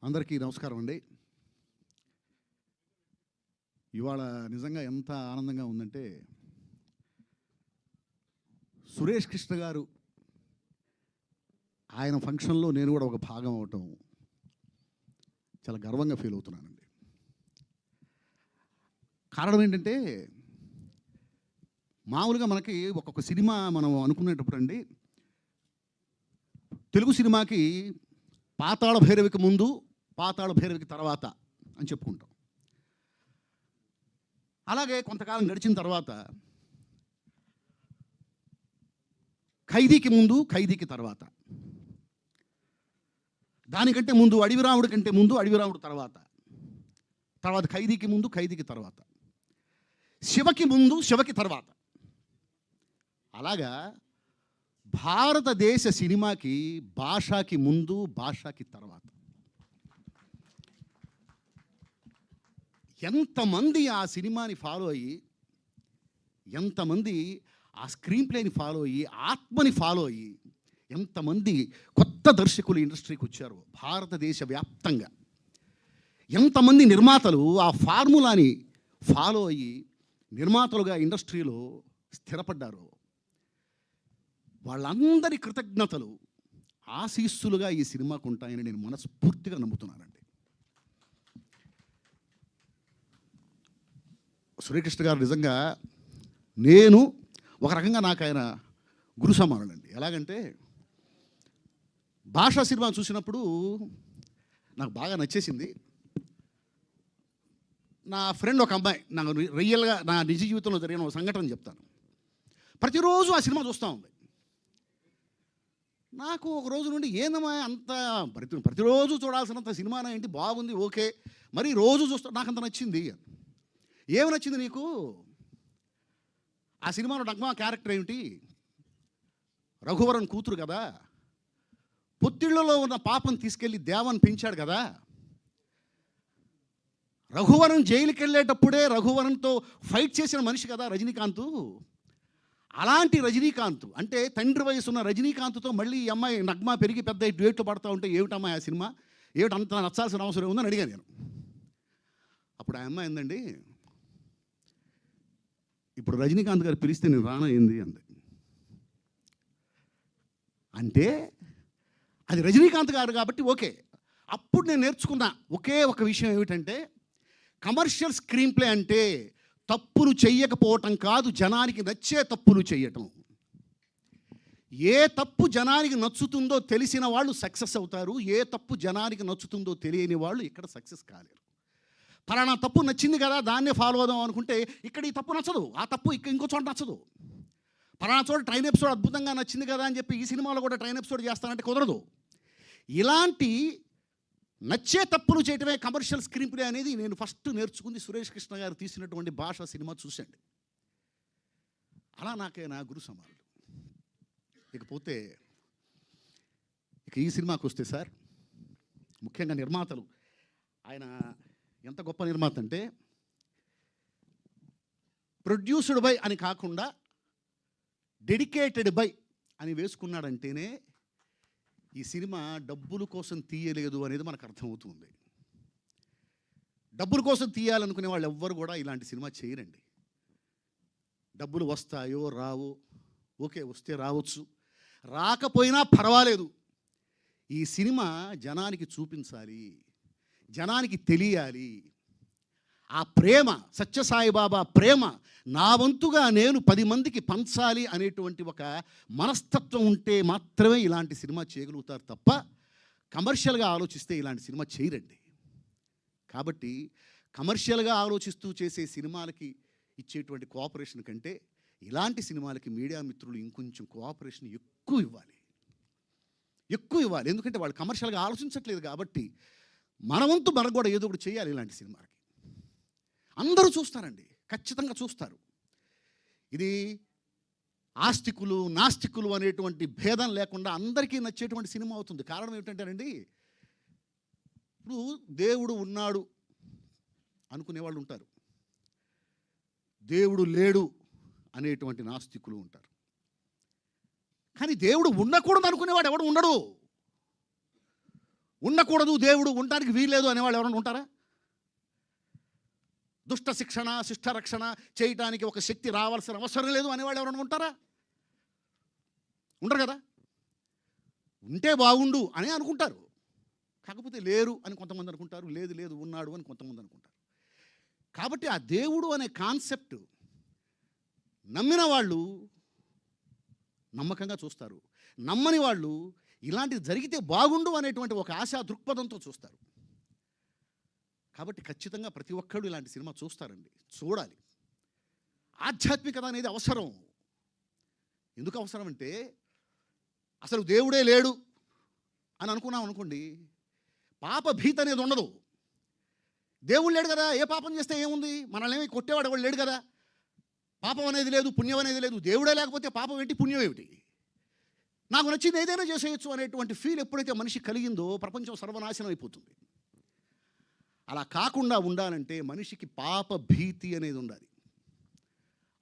అందరికీ నమస్కారం అండి. ఇవాళ నిజంగా ఎంత ఆనందంగా ఉందంటే, సురేష్ కృష్ణ గారు ఆయన ఫంక్షన్లో నేను కూడా ఒక భాగం అవటం చాలా గర్వంగా ఫీల్ అవుతున్నానండి. కారణం ఏంటంటే, మామూలుగా మనకి ఒక్కొక్క సినిమా మనం అనుకునేటప్పుడు అండి, తెలుగు సినిమాకి పాతాళ భైరవికి ముందు, పాతాళ భైరవికి తర్వాత అని చెప్పుకుంటాం. అలాగే కొంతకాలం గడిచిన తర్వాత ఖైదీకి ముందు, ఖైదీకి తర్వాత, దానికంటే ముందు అడవిరాముడి కంటే ముందు, అడవిరాముడు తర్వాత, తర్వాత ఖైదీకి ముందు, ఖైదీకి తర్వాత, శివకి ముందు, శివకి తర్వాత. అలాగా భారతదేశ సినిమాకి భాషకి ముందు, భాషకి తర్వాత. ఎంతమంది ఆ సినిమాని ఫాలో అయ్యి, ఎంతమంది ఆ స్క్రీన్ ప్లేని ఫాలో అయ్యి, ఆత్మని ఫాలో అయ్యి, ఎంతమంది కొత్త దర్శకులు ఇండస్ట్రీకి వచ్చారు భారతదేశ వ్యాప్తంగా, ఎంతమంది నిర్మాతలు ఆ ఫార్ములాని ఫాలో అయ్యి నిర్మాతలుగా ఇండస్ట్రీలో స్థిరపడ్డారు. వాళ్ళందరి కృతజ్ఞతలు ఆశీస్సులుగా ఈ సినిమాకు ఉంటాయని నేను మనస్ఫూర్తిగా నమ్ముతున్నానండి. సురేకృష్ణ గారు నిజంగా నేను ఒక రకంగా నాకు ఆయన గురు సమానుడండి. ఎలాగంటే, భాషా సినిమా చూసినప్పుడు నాకు బాగా నచ్చేసింది. నా ఫ్రెండ్ ఒక అమ్మాయి, నాకు రియల్గా నా నిజ జీవితంలో జరిగిన ఒక సంఘటన చెప్తాను. ప్రతిరోజు ఆ సినిమా చూస్తూ ఉంది. నాకు ఒక రోజు నుండి ఏందమ్మా అంత ప్రతిరోజు చూడాల్సినంత సినిమానా ఏంటి, బాగుంది, ఓకే, మరి రోజు చూస్తా, నాకు అంత నచ్చింది. ఏమి నచ్చింది నీకు? ఆ సినిమాలో నగ్మా క్యారెక్టర్ ఏమిటి? రఘువరన్ కూతురు కదా, పొత్తిళ్లలో ఉన్న పాపను తీసుకెళ్ళి దేవన్ పెంచాడు కదా. రఘువరన్ జైలుకి వెళ్ళేటప్పుడే రఘువరన్తో ఫైట్ చేసిన మనిషి కదా రజనీకాంత్. అలాంటి రజనీకాంత్ అంటే తండ్రి వయసు ఉన్న రజనీకాంత్తో మళ్ళీ ఈ అమ్మాయి నగ్మా పెరిగి పెద్ద డ్యూయెట్లు పడతా ఉంటే ఏమిటమ్మాయి ఆ సినిమా, ఏమిటి అంత నచ్చాల్సిన అవసరం ఉందని అడిగాను నేను. అప్పుడు ఆ అమ్మాయి ఏందండి, ఇప్పుడు రజనీకాంత్ గారు పిలిస్తే నేను రానయ్యింది అంది. అంటే అది రజనీకాంత్ గారు కాబట్టి ఓకే. అప్పుడు నేను నేర్చుకున్న ఒకే ఒక విషయం ఏమిటంటే, కమర్షియల్ స్క్రీన్ ప్లే అంటే తప్పులు చెయ్యకపోవటం కాదు, జనానికి నచ్చే తప్పులు చేయటం. ఏ తప్పు జనానికి నచ్చుతుందో తెలిసిన వాళ్ళు సక్సెస్ అవుతారు, ఏ తప్పు జనానికి నచ్చుతుందో తెలియని వాళ్ళు ఇక్కడ సక్సెస్ కాలేరు. ఫలానా తప్పు నచ్చింది కదా దాన్నే ఫాలో అవుదాం అనుకుంటే ఇక్కడ ఈ తప్పు నచ్చదు, ఆ తప్పు ఇంకో చోట నచ్చదు. ఫలానా చోట ట్రైన్ ఎపిసోడ్ అద్భుతంగా నచ్చింది కదా అని చెప్పి ఈ సినిమాలో కూడా ట్రైన్ ఎపిసోడ్ చేస్తానంటే కుదరదు. ఇలాంటి నచ్చే తప్పులు చేయటమే కమర్షియల్ స్క్రీన్ ప్లే అనేది నేను ఫస్ట్ నేర్చుకుంది సురేష్ కృష్ణ గారు తీసినటువంటి భాష సినిమా చూసండి. అలా నాకే నా గురు సమానులు. ఇకపోతే ఇక ఈ సినిమాకి వస్తే సార్, ముఖ్యంగా నిర్మాతలు, ఆయన ఎంత గొప్ప నిర్మాత అంటే, ప్రొడ్యూస్డ్ బై అని కాకుండా డెడికేటెడ్ బై అని వేసుకున్నాడంటేనే ఈ సినిమా డబ్బుల కోసం తీయలేదు అనేది మనకు అర్థమవుతుంది. డబ్బుల కోసం తీయాలనుకునే వాళ్ళు ఎవ్వరు కూడా ఇలాంటి సినిమా చేయరండి. డబ్బులు వస్తాయో రావో, ఓకే, వస్తే రావచ్చు, రాకపోయినా పర్వాలేదు, ఈ సినిమా జనానికి చూపించాలి, జనానికి తెలియాలి. ఆ ప్రేమ, సత్యసాయిబాబా ప్రేమ నా వంతుగా నేను 10 మందికి పంచాలి అనేటువంటి ఒక మనస్తత్వం ఉంటే మాత్రమే ఇలాంటి సినిమా చేయగలుగుతారు తప్ప కమర్షియల్గా ఆలోచిస్తే ఇలాంటి సినిమా చేయరండి. కాబట్టి కమర్షియల్గా ఆలోచిస్తూ చేసే సినిమాలకి ఇచ్చేటువంటి కోఆపరేషన్ కంటే ఇలాంటి సినిమాలకి మీడియా మిత్రులు ఇంకొంచెం కోఆపరేషన్ ఎక్కువ ఇవ్వాలి. ఎందుకంటే వాళ్ళు కమర్షియల్గా ఆలోచించట్లేదు కాబట్టి మన వంతు మనకు కూడా ఏదో ఒకటి చేయాలి. ఇలాంటి సినిమాకి అందరూ చూస్తారండి, ఖచ్చితంగా చూస్తారు. ఇది ఆస్తికులు నాస్తికులు అనేటువంటి భేదం లేకుండా అందరికీ నచ్చేటువంటి సినిమా అవుతుంది. కారణం ఏమిటంటేనండి, ఇప్పుడు దేవుడు ఉన్నాడు అనుకునేవాళ్ళు ఉంటారు, దేవుడు లేడు అనేటువంటి నాస్తికులు ఉంటారు. కానీ దేవుడు ఉండకూడదు అనుకునేవాడు ఎవడు ఉండడు. ఉండకూడదు, దేవుడు ఉండడానికి వీల్లేదు అనేవాళ్ళు ఎవరైనా ఉంటారా? దుష్ట శిక్షణ, శిష్ట రక్షణ చేయటానికి ఒక శక్తి రావాల్సిన అవసరం లేదు అనేవాళ్ళు ఎవరైనా ఉంటారా? ఉండరు కదా. ఉంటే బాగుండు అని అనుకుంటారు, కాకపోతే లేరు అని కొంతమంది అనుకుంటారు, లేదు లేదు ఉన్నాడు అని కొంతమంది అనుకుంటారు. కాబట్టి ఆ దేవుడు అనే కాన్సెప్ట్ నమ్మిన వాళ్ళు నమ్మకంగా చూస్తారు, నమ్మని వాళ్ళు ఇలాంటిది జరిగితే బాగుండు అనేటువంటి ఒక ఆశా దృక్పథంతో చూస్తారు. కాబట్టి ఖచ్చితంగా ప్రతి ఒక్కళ్ళు ఇలాంటి సినిమా చూస్తారండి, చూడాలి. ఆధ్యాత్మికత అనేది అవసరం. ఎందుకు అవసరం అంటే, అసలు దేవుడే లేడు అని అనుకున్నాం అనుకోండి, పాప భీతి అనేది ఉండదు. దేవుడు లేడు కదా, ఏ పాపం చేస్తే ఏముంది, మనల్ని ఏమి కొట్టేవాడు ఎవడు లేడు కదా. పాపం అనేది లేదు, పుణ్యం అనేది లేదు. దేవుడే లేకపోతే పాపం ఏంటి, పుణ్యం ఏమిటి, నాకు నచ్చింది ఏదైనా చేసేయచ్చు అనేటువంటి ఫీల్ ఎప్పుడైతే మనిషి కలిగిందో ప్రపంచం సర్వనాశనం అయిపోతుంది. అలా కాకుండా ఉండాలంటే మనిషికి పాప భీతి అనేది ఉండాలి.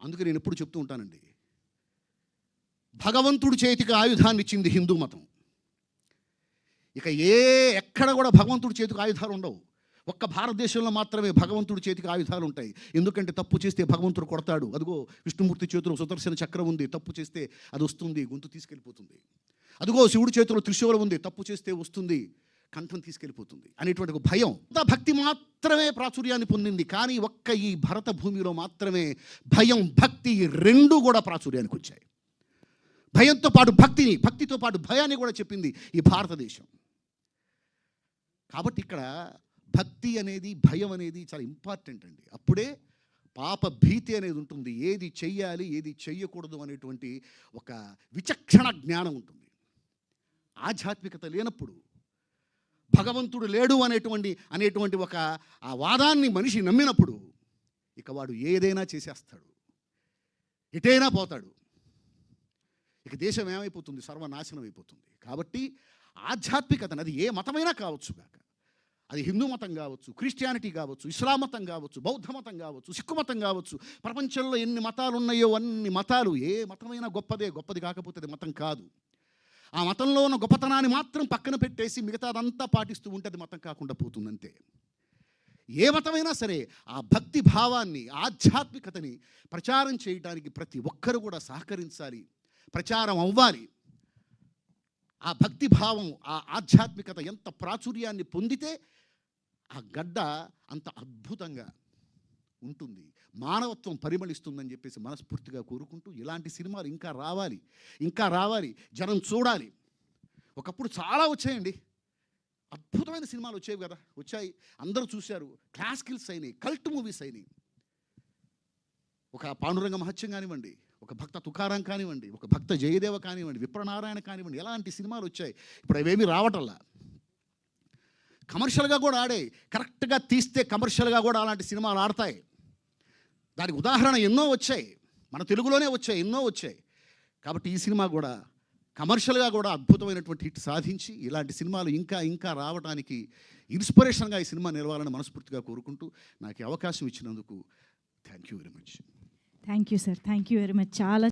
అందుకే నేను ఎప్పుడు చెప్తూ ఉంటానండి, భగవంతుడి చేతికి ఆయుధాన్ని ఇచ్చింది హిందూ మతం. ఇక ఎక్కడ కూడా భగవంతుడి చేతికి ఆయుధాలు ఉండవు. ఒక్క భారతదేశంలో మాత్రమే భగవంతుడి చేతికి ఆయుధాలు ఉంటాయి. ఎందుకంటే తప్పు చేస్తే భగవంతుడు కొడతాడు. అదిగో విష్ణుమూర్తి చేతిలో సుదర్శన చక్రం ఉంది, తప్పు చేస్తే అది వస్తుంది, గొంతు తీసుకెళ్ళిపోతుంది. అదిగో శివుడి చేతిలో త్రిశూలం ఉంది, తప్పు చేస్తే వస్తుంది, కంఠం తీసుకెళ్ళిపోతుంది అనేటువంటి ఒక భయం. భక్తి మాత్రమే ప్రాచుర్యాన్ని పొందింది. కానీ ఒక్క ఈ భరత భూమిలో మాత్రమే భయం, భక్తి రెండు కూడా ప్రాచుర్యానికి వచ్చాయి. భయంతో పాటు భక్తిని, భక్తితో పాటు భయాన్ని కూడా చెప్పింది ఈ భారతదేశం. కాబట్టి ఇక్కడ భక్తి అనేది, భయం అనేది చాలా ఇంపార్టెంట్ అండి. అప్పుడే పాప భీతి అనేది ఉంటుంది, ఏది చెయ్యాలి ఏది చెయ్యకూడదు అనేటువంటి ఒక విచక్షణ జ్ఞానం ఉంటుంది. ఆధ్యాత్మికత లేనప్పుడు, భగవంతుడు లేడు అనేటువంటి ఒక ఆ వాదాన్ని మనిషి నమ్మినప్పుడు ఇక వాడు ఏదైనా చేసేస్తాడు, ఎటైనా పోతాడు. ఇక దేశం ఏమైపోతుంది, సర్వనాశనం అయిపోతుంది. కాబట్టి ఆధ్యాత్మికత అది ఏ మతమైనా కావచ్చు కాక, అది హిందూ మతం కావచ్చు, క్రిస్టియానిటీ కావచ్చు, ఇస్లాం మతం కావచ్చు, బౌద్ధ మతం కావచ్చు, సిక్కు మతం కావచ్చు. ప్రపంచంలో ఎన్ని మతాలు ఉన్నాయో అన్ని మతాలు, ఏ మతమైనా గొప్పదే, గొప్పది కాకపోతే అది మతం కాదు. ఆ మతంలో ఉన్న గొప్పతనాన్ని మాత్రం పక్కన పెట్టేసి మిగతాదంతా పాటిస్తూ ఉంటే అది మతం కాకుండా పోతుందంతే. ఏ మతమైనా సరే ఆ భక్తి భావాన్ని, ఆధ్యాత్మికతని ప్రచారం చేయడానికి ప్రతి ఒక్కరు కూడా సహకరించాలి, ప్రచారం అవ్వాలి. ఆ భక్తి భావం, ఆ ఆధ్యాత్మికత ఎంత ప్రాచుర్యాన్ని పొందితే ఆ గడ్డ అంత అద్భుతంగా ఉంటుంది, మానవత్వం పరిమళిస్తుందని చెప్పేసి మనస్ఫూర్తిగా కోరుకుంటూ, ఇలాంటి సినిమాలు ఇంకా రావాలి, ఇంకా రావాలి, జనం చూడాలి. ఒకప్పుడు చాలా వచ్చాయండి, అద్భుతమైన సినిమాలు వచ్చేవి కదా, వచ్చాయి, అందరూ చూశారు, క్లాసికల్స్ అయినాయి, కల్ట్ మూవీస్ అయినాయి. ఒక పాండురంగ మహత్యం కానివ్వండి, ఒక భక్త తుకారాం కానివ్వండి, ఒక భక్త జయదేవ కానివ్వండి, విప్రనారాయణ కానివ్వండి, ఎలాంటి సినిమాలు వచ్చాయి. ఇప్పుడు అవేమీ రావటంలా. కమర్షియల్గా కూడా ఆడాయి, కరెక్ట్గా తీస్తే కమర్షియల్గా కూడా అలాంటి సినిమాలు ఆడతాయి. దానికి ఉదాహరణ ఎన్నో వచ్చాయి, మన తెలుగులోనే వచ్చాయి, ఎన్నో వచ్చాయి. కాబట్టి ఈ సినిమా కూడా కమర్షియల్గా కూడా అద్భుతమైనటువంటి హిట్ సాధించి ఇలాంటి సినిమాలు ఇంకా ఇంకా రావడానికి ఇన్స్పిరేషన్గా ఈ సినిమా నిలవాలని మనస్ఫూర్తిగా కోరుకుంటూ నాకు అవకాశం ఇచ్చినందుకు thank you very much. Thank you sir, thank you very much. చాలా